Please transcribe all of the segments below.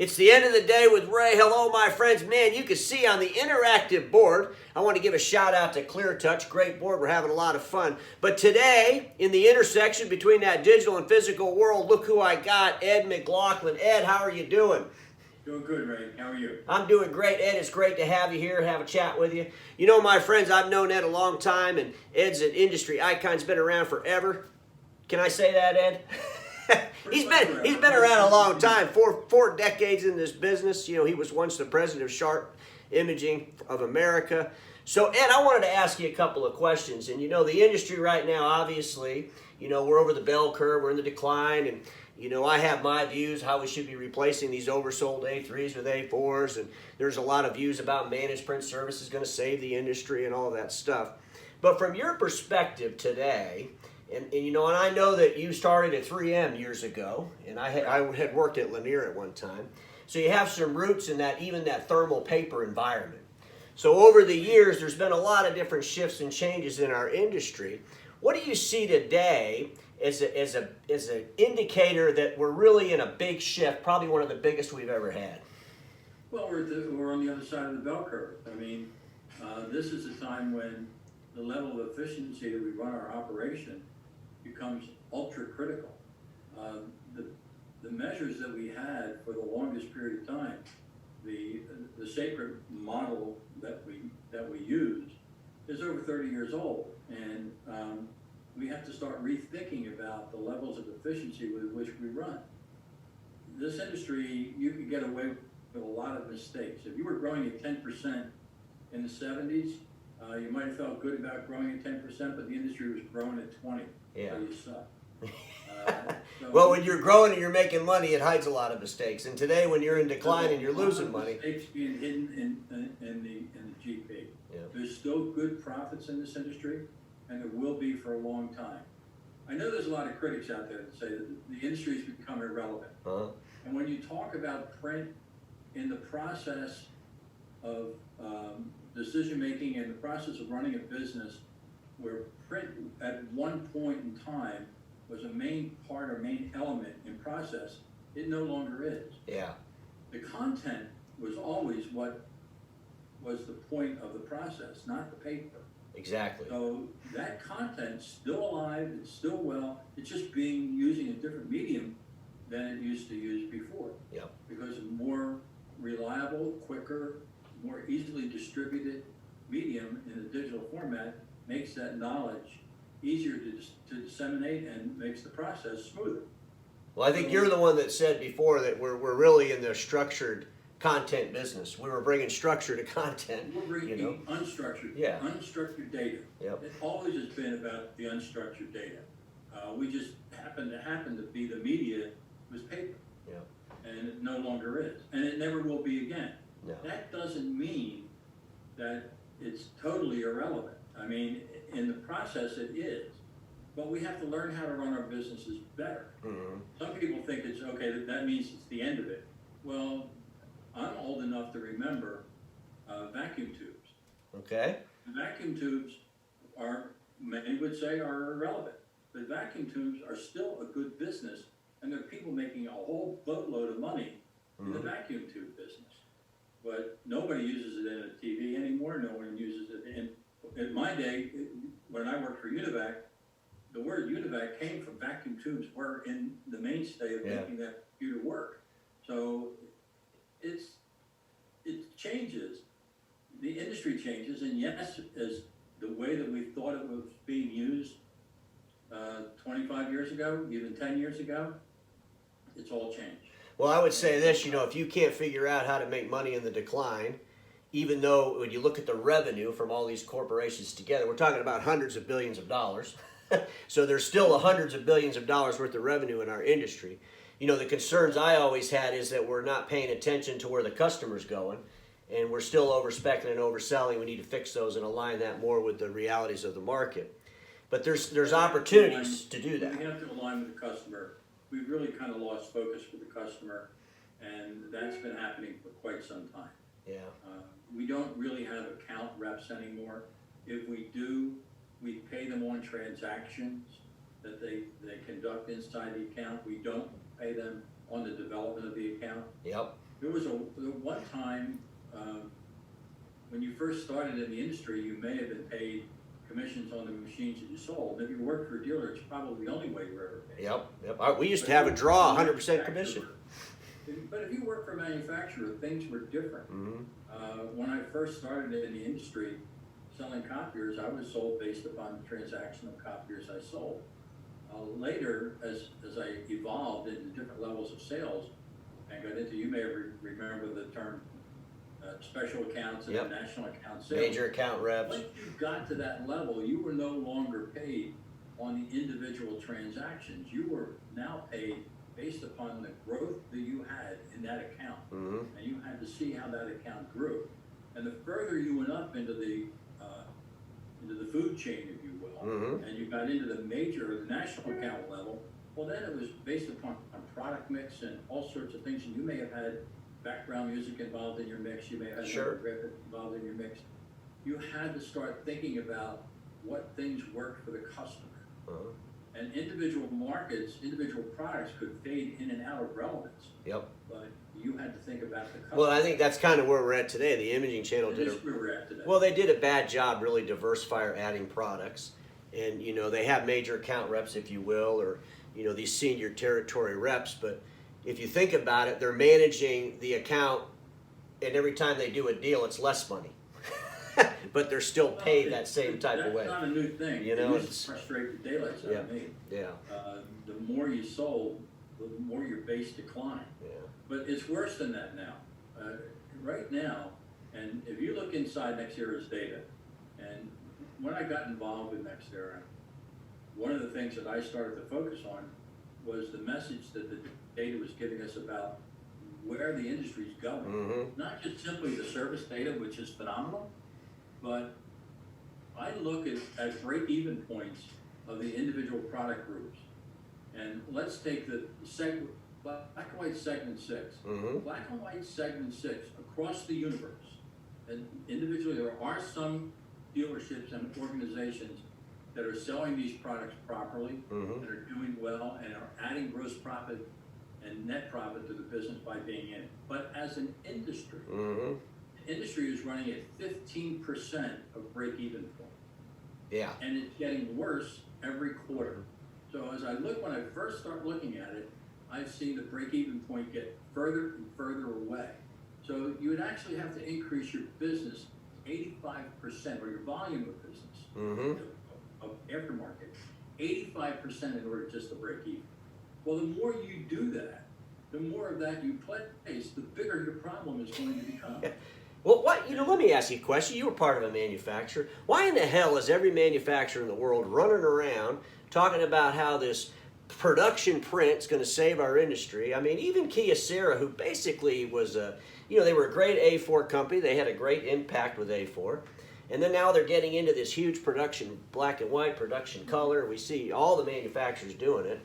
It's the end of the day with Ray. Hello, my friends. Man, you can see on the interactive board, I want to give a shout out to Clear Touch. Great board. We're having a lot of fun. But today, in the intersection between that digital and physical world, look who I got, Ed McLaughlin. Ed, how are you doing? Doing good, Ray. How are you? I'm doing great, Ed. It's great to have you here, have a chat with you. You know, my friends, I've known Ed a long time, and Ed's an industry icon. He's been around forever. Can I say that, Ed? He's been around a long time, four decades in this business. You know, he was once the president of Sharp Imaging of America. So, Ed, I wanted to ask you a couple of questions. And, you know, the industry right now, obviously, you know, we're over the bell curve, we're in the decline, and, you know, I have my views how we should be replacing these oversold A3s with A4s, and there's a lot of views about managed print services going to save the industry and all of that stuff. But from your perspective today, and you know, and I know that you started at 3M years ago, and I had worked at Lanier at one time. So you have some roots in that, even that thermal paper environment. So over the years, there's been a lot of different shifts and changes in our industry. What do you see today as an indicator that we're really in a big shift, probably one of the biggest we've ever had? Well, we're on the other side of the bell curve. I mean, this is a time when the level of efficiency that we run our operation becomes ultra critical. The measures that we had for the longest period of time, the sacred model that we used is over 30 years old, and we have to start rethinking about the levels of efficiency with which we run. This industry, you could get away with a lot of mistakes. If you were growing at 10% in the 70s, you might have felt good about growing at 10%, but the industry was growing at 20. Yeah. So you suck. Well, when you're growing and you're making money, it hides a lot of mistakes. And today, when you're in decline and you're losing money, mistakes being hidden in the GP. Yeah. There's still good profits in this industry, and there will be for a long time. I know there's a lot of critics out there that say that the industry has become irrelevant. Uh-huh. And when you talk about print in the process of decision making and the process of running a business, where print at one point in time was a main part or main element in process, it no longer is. Yeah. The content was always what was the point of the process, not the paper. Exactly. So that content's still alive, it's still well, it's just being using a different medium than it used to use before. Yeah. Because a more reliable, quicker, more easily distributed medium in the digital format makes that knowledge easier to disseminate and makes the process smoother. Well, I think you're the one that said before that we're really in the structured content business. We were bringing structure to content. We're bringing unstructured data. Yep. It always has been about the unstructured data. We just happen to be the media was paper. Yep. And it no longer is. And it never will be again. No. That doesn't mean that it's totally irrelevant. I mean, in the process it is. But we have to learn how to run our businesses better. Mm-hmm. Some people think it's okay, that means it's the end of it. Well, I'm old enough to remember vacuum tubes. Okay. Vacuum tubes many would say, are irrelevant. But vacuum tubes are still a good business, and there are people making a whole boatload of money in the vacuum tube business. But nobody uses it in a TV anymore. No one uses it in my day, when I worked for Univac, the word Univac came from vacuum tubes were in the mainstay of making that computer work. So it changes. The industry changes, and yes, as the way that we thought it was being used 25 years ago, even 10 years ago, it's all changed. Well, I would say this, you know, if you can't figure out how to make money in the decline, even though when you look at the revenue from all these corporations together, we're talking about hundreds of billions of dollars. So there's still hundreds of billions of dollars worth of revenue in our industry. You know, the concerns I always had is that we're not paying attention to where the customer's going, and we're still overspeccing and overselling. We need to fix those and align that more with the realities of the market. But there's opportunities to do that. We have to align with the customer. We've really kind of lost focus with the customer, and that's been happening for quite some time. Yeah. We don't really have account reps anymore. If we do, we pay them on transactions that they conduct inside the account. We don't pay them on the development of the account. Yep. There was one time when you first started in the industry, you may have been paid commissions on the machines that you sold. If you worked for a dealer, it's probably the only way you were ever paid. Yep. We used to have a draw 100% commission. But if you work for a manufacturer, things were different. When I first started in the industry selling copiers, I was sold based upon the transaction of copiers I sold. Later, as I evolved into different levels of sales and got into, you may remember the term special accounts and national account sales. Major account reps. Once you got to that level, you were no longer paid on the individual transactions. You were now paid based upon the growth that you had in that account. And you had to see how that account grew. And the further you went up into the food chain, if you will, and you got into the major or the national account level, well, then it was based upon product mix and all sorts of things. And you may have had background music involved in your mix. You may have had graphic involved in your mix. You had to start thinking about what things worked for the customer. And individual markets, individual products could fade in and out of relevance. But you had to think about the customer. Well, I think that's kind of where we're at today. The imaging channel they did a bad job really diversifying or adding products. And, they have major account reps, if you will, or, these senior territory reps. But if you think about it, they're managing the account, and every time they do a deal, it's less money. But they're still paid that same type of way. That's not a new thing. It used to frustrate the daylights out of me. The more you sold, the more your base declined. But it's worse than that now. Right now, and if you look inside NextEra's data, and when I got involved with NextEra, one of the things that I started to focus on was the message that the data was giving us about where the industry's going. Not just simply the service data, which is phenomenal, but I look at break-even points of the individual product groups. And let's take the black and white segment 6. Black and white segment 6 across the universe. And individually, there are some dealerships and organizations that are selling these products properly, that are doing well, and are adding gross profit and net profit to the business by being in it. But as an industry, the industry is running at 15% of break-even point. And it's getting worse every quarter. So as when I first start looking at it, I've seen the break-even point get further and further away. So you would actually have to increase your business 85%, or your volume of business, of aftermarket, 85% in order just to break even. Well, the more you do that, the more of that you place, the bigger your problem is going to become. Well, let me ask you a question. You were part of a manufacturer. Why in the hell is every manufacturer in the world running around talking about how this production print's going to save our industry? I mean, even Kyocera, who basically was they were a great A4 company. They had a great impact with A4. And then now they're getting into this huge production, black and white, production color. We see all the manufacturers doing it.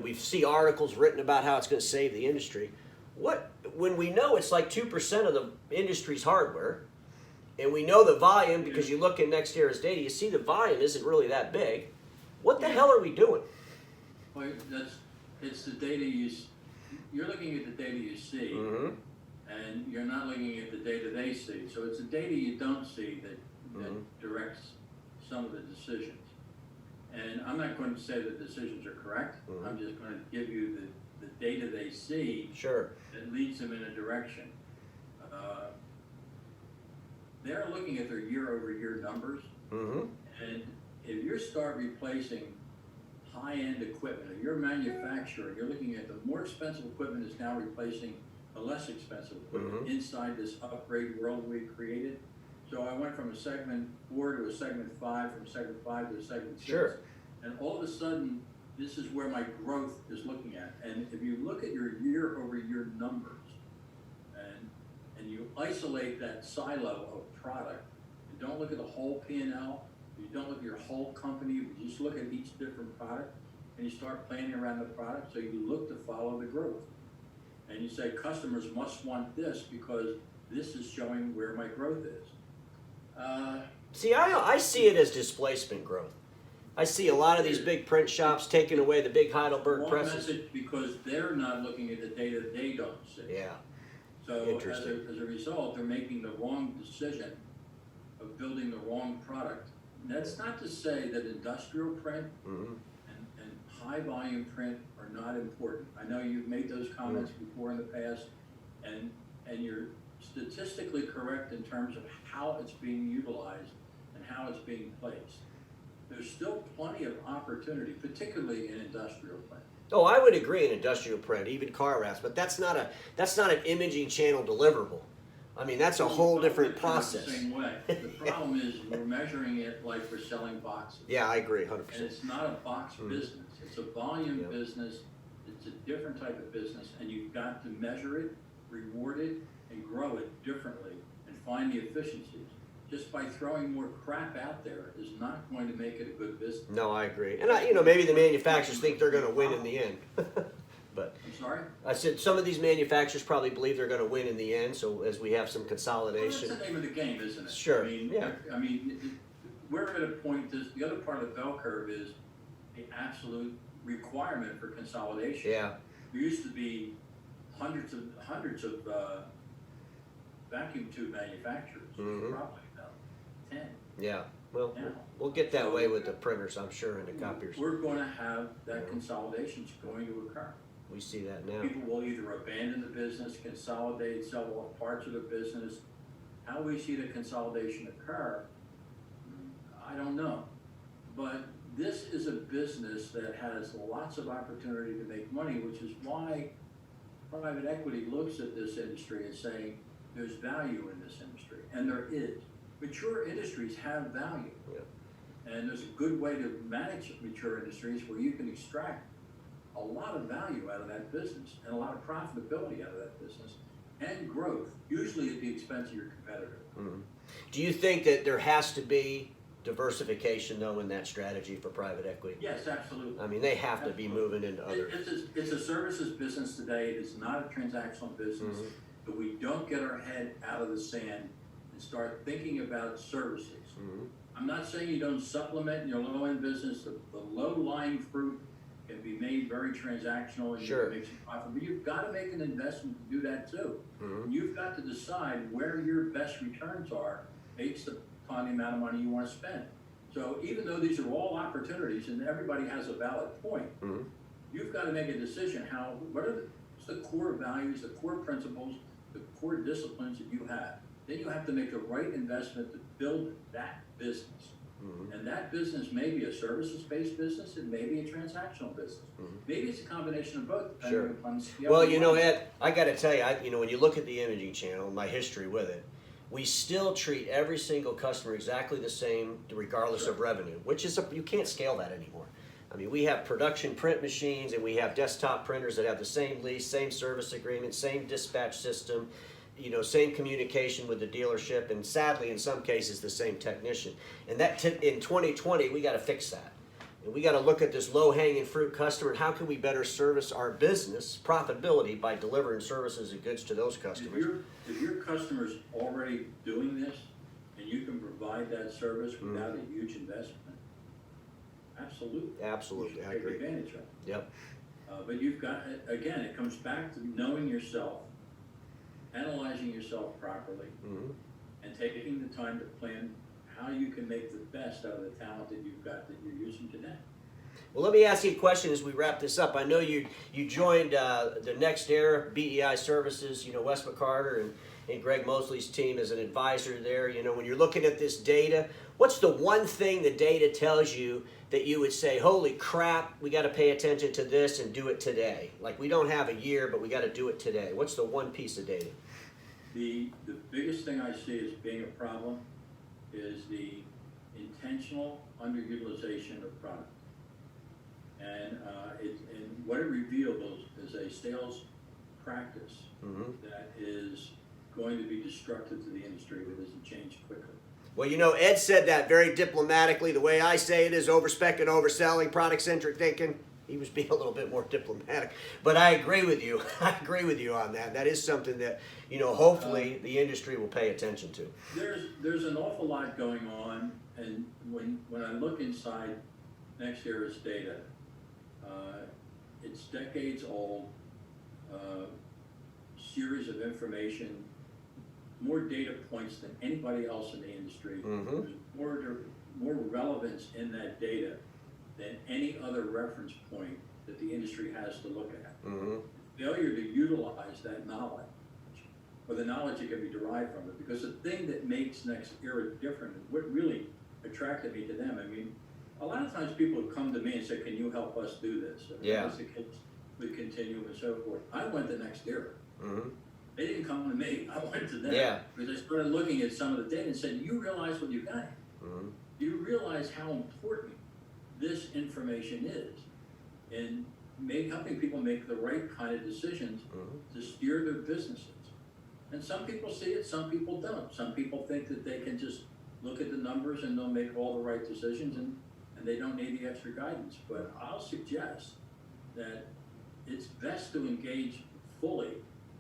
We see articles written about how it's going to save the industry. When we know it's like 2% of the industry's hardware, and we know the volume because you look at NextEra's data, you see the volume isn't really that big. What the hell are we doing? Well, it's the data you're looking at the data you see, and you're not looking at the data they see. So it's the data you don't see that directs some of the decisions. And I'm not going to say the decisions are correct. I'm just going to give you the data they see that leads them in a direction. They're looking at their year-over-year numbers, and if you start replacing high-end equipment, if you're a manufacturer, you're looking at the more expensive equipment is now replacing the less expensive equipment inside this upgrade world we created. So I went from a segment 4 to a segment 5, from segment 5 to a segment 6. And all of a sudden, this is where my growth is looking at. And if you look at your year-over-year numbers, and you isolate that silo of product, you don't look at the whole P&L, you don't look at your whole company, you just look at each different product, and you start planning around the product, so you look to follow the growth. And you say, customers must want this because this is showing where my growth is. See, I see it as displacement growth. I see a lot of these big print shops taking away the big Heidelberg presses. Message because they're not looking at the data they don't see. So Interesting. as a result, they're making the wrong decision of building the wrong product. And that's not to say that industrial print and high volume print are not important. I know you've made those comments before in the past, and you're statistically correct in terms of how it's being utilized and how it's being placed. There's still plenty of opportunity, particularly in industrial print. Oh, I would agree in industrial print, even car wraps, but that's not an imaging channel deliverable. I mean, that's a whole different process. The same way. The problem is we're measuring it like we're selling boxes. Yeah, I agree, 100%. And it's not a box business. It's a volume business. It's a different type of business, and you've got to measure it, reward it, and grow it differently, and find the efficiencies. Just by throwing more crap out there is not going to make it a good business. No, I agree. And maybe the manufacturers think they're going to win in the end. But I'm sorry? I said some of these manufacturers probably believe they're going to win in the end, so as we have some consolidation. Well, that's the name of the game, isn't it? Sure, I mean, yeah. We're at a point, the other part of the bell curve is the absolute requirement for consolidation. Yeah. There used to be hundreds of vacuum tube manufacturers, probably about 10. Yeah. Well, now. we'll get that way with the printers, I'm sure, and the copiers. We're going to have that consolidation is going to occur. We see that now. People will either abandon the business, consolidate, sell off parts of the business. How we see the consolidation occur, I don't know. But this is a business that has lots of opportunity to make money, which is why private equity looks at this industry and saying there's value in this industry, and there is. Mature industries have value, and there's a good way to manage mature industries where you can extract a lot of value out of that business and a lot of profitability out of that business and growth, usually at the expense of your competitor. Do you think that there has to be diversification, though, in that strategy for private equity? Yes, absolutely. I mean, they have to be moving into other. It's a services business today. It is not a transactional business. But we don't get our head out of the sand and start thinking about services. I'm not saying you don't supplement your low-end business. The low-lying fruit can be made very transactional and you can make some profit. But you've got to make an investment to do that too. And you've got to decide where your best returns are based upon the amount of money you want to spend. So even though these are all opportunities and everybody has a valid point, you've got to make a decision what's the core values, the core principles, the core disciplines that you have. Then you have to make the right investment to build that business. And that business may be a services-based business, it may be a transactional business. Maybe it's a combination of both. Sure. Upon Well, Ed, I got to tell you, when you look at the imaging channel, my history with it, we still treat every single customer exactly the same, regardless of revenue, which is you can't scale that anymore. I mean, we have production print machines and we have desktop printers that have the same lease, same service agreement, same dispatch system, same communication with the dealership, and sadly, in some cases, the same technician. And that in 2020, we got to fix that. And we got to look at this low-hanging fruit customer and how can we better service our business profitability by delivering services and goods to those customers. If your customer's already doing this and you can provide that service without a huge investment, absolutely. Absolutely, I take agree. advantage of it. Yep. But you've got, again, it comes back to knowing yourself, analyzing yourself properly, and taking the time to plan how you can make the best out of the talent that you've got that you're using today. Well, let me ask you a question as we wrap this up. I know you joined the Next Era BEI Services, Wes McCarter and Greg Mosley's team as an advisor there. When you're looking at this data, what's the one thing the data tells you that you would say, holy crap, we got to pay attention to this and do it today? Like, we don't have a year, but we got to do it today. What's the one piece of data? The biggest thing I see as being a problem is the intentional underutilization of product. And what it reveals is a sales practice that is going to be destructive to the industry if it doesn't change quickly. Well, Ed said that very diplomatically. The way I say it is overspec and overselling, product-centric thinking. He was being a little bit more diplomatic. But I agree with you. I agree with you on that. That is something that, hopefully the industry will pay attention to. There's an awful lot going on, and when I look inside Next Era's data, it's decades old. series of information, more data points than anybody else in the industry. Mm-hmm. There's more relevance in that data than any other reference point that the industry has to look at. Mm-hmm. Failure to utilize that knowledge, or the knowledge that can be derived from it, because the thing that makes Next Era different, and what really attracted me to them, I mean, a lot of times people have come to me and said, can you help us do this? Yeah. The kids would continue and so forth. I went to Next Era. Mm-hmm. They didn't come to me, I went to them. Yeah. Because I started looking at some of the data and said, you realize what you've got? Mm-hmm. You realize how important this information is in helping people make the right kind of decisions to steer their businesses. And some people see it, some people don't. Some people think that they can just look at the numbers and they'll make all the right decisions and they don't need the extra guidance. But I'll suggest that it's best to engage fully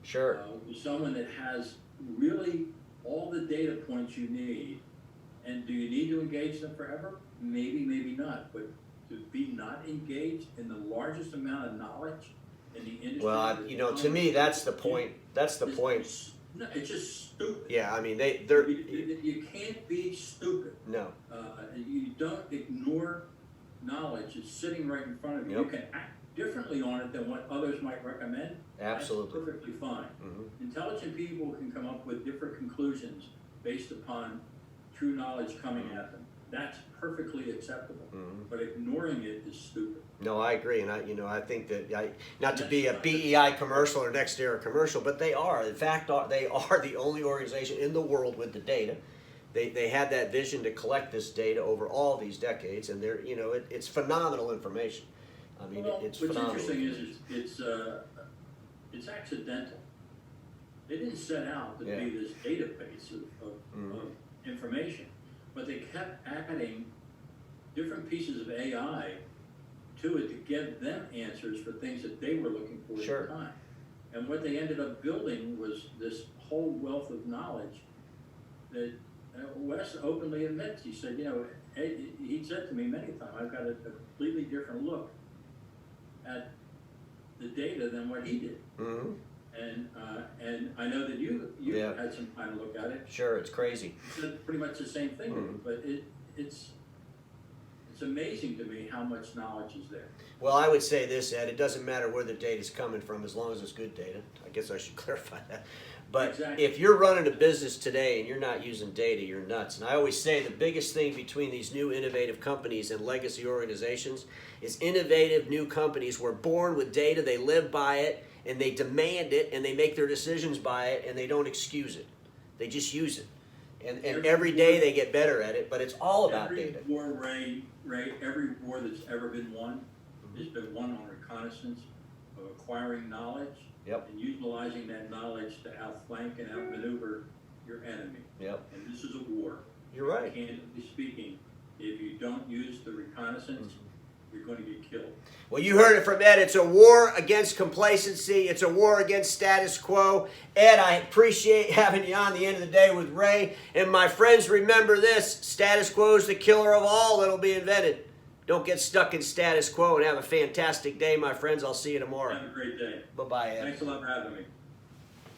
Sure. with someone that has really all the data points you need. And do you need to engage them forever? Maybe, maybe not. But to be not engaged in the largest amount of knowledge in the industry. Well, to me, that's the point. That's the point. No, it's just stupid. Yeah, I mean, they're. You can't be stupid. No. You don't ignore knowledge. It's sitting right in front of you. Yep. You can act differently on it than what others might recommend. Absolutely. That's perfectly fine. Mm-hmm. Intelligent people can come up with different conclusions based upon true knowledge coming at them. That's perfectly acceptable. Mm-hmm. But ignoring it is stupid. No, I agree, and I think that not to be a BEI commercial or Next Era commercial, but they are. In fact, they are the only organization in the world with the data. They had that vision to collect this data over all these decades, and they're it's phenomenal information. I mean, it's what's phenomenal. interesting is it's accidental. They didn't set out to be this database of information, but they kept adding different pieces of AI to it to give them answers for things that they were looking for Sure. at the time. And what they ended up building was this whole wealth of knowledge that Wes openly admits. He said, he said to me many times, I've got a completely different look at the data than what he did. Mm-hmm. And I know that you had some time to look at it. Sure, it's crazy. He said pretty much the same thing, but it's amazing to me how much knowledge is there. Well, I would say this, Ed, it doesn't matter where the data's coming from as long as it's good data. I guess I should clarify that. But exactly. If you're running a business today and you're not using data, you're nuts. And I always say the biggest thing between these new innovative companies and legacy organizations is innovative new companies were born with data, they live by it, and they demand it, and they make their decisions by it, and they don't excuse it. They just use it. And every day they get better at it, but it's all about data. Ray, every war that's ever been won has been won on reconnaissance, of acquiring knowledge, and utilizing that knowledge to outflank and outmaneuver your enemy. Yep. And this is a war. You're right. Candidly speaking, if you don't use the reconnaissance, you're going to get killed. Well, you heard it from Ed. It's a war against complacency. It's a war against status quo. Ed, I appreciate having you on the end of the day with Ray. And my friends, remember this. Status quo is the killer of all that'll be invented. Don't get stuck in status quo and have a fantastic day, my friends. I'll see you tomorrow. Have a great day. Bye-bye, Ed. Thanks a lot for having me.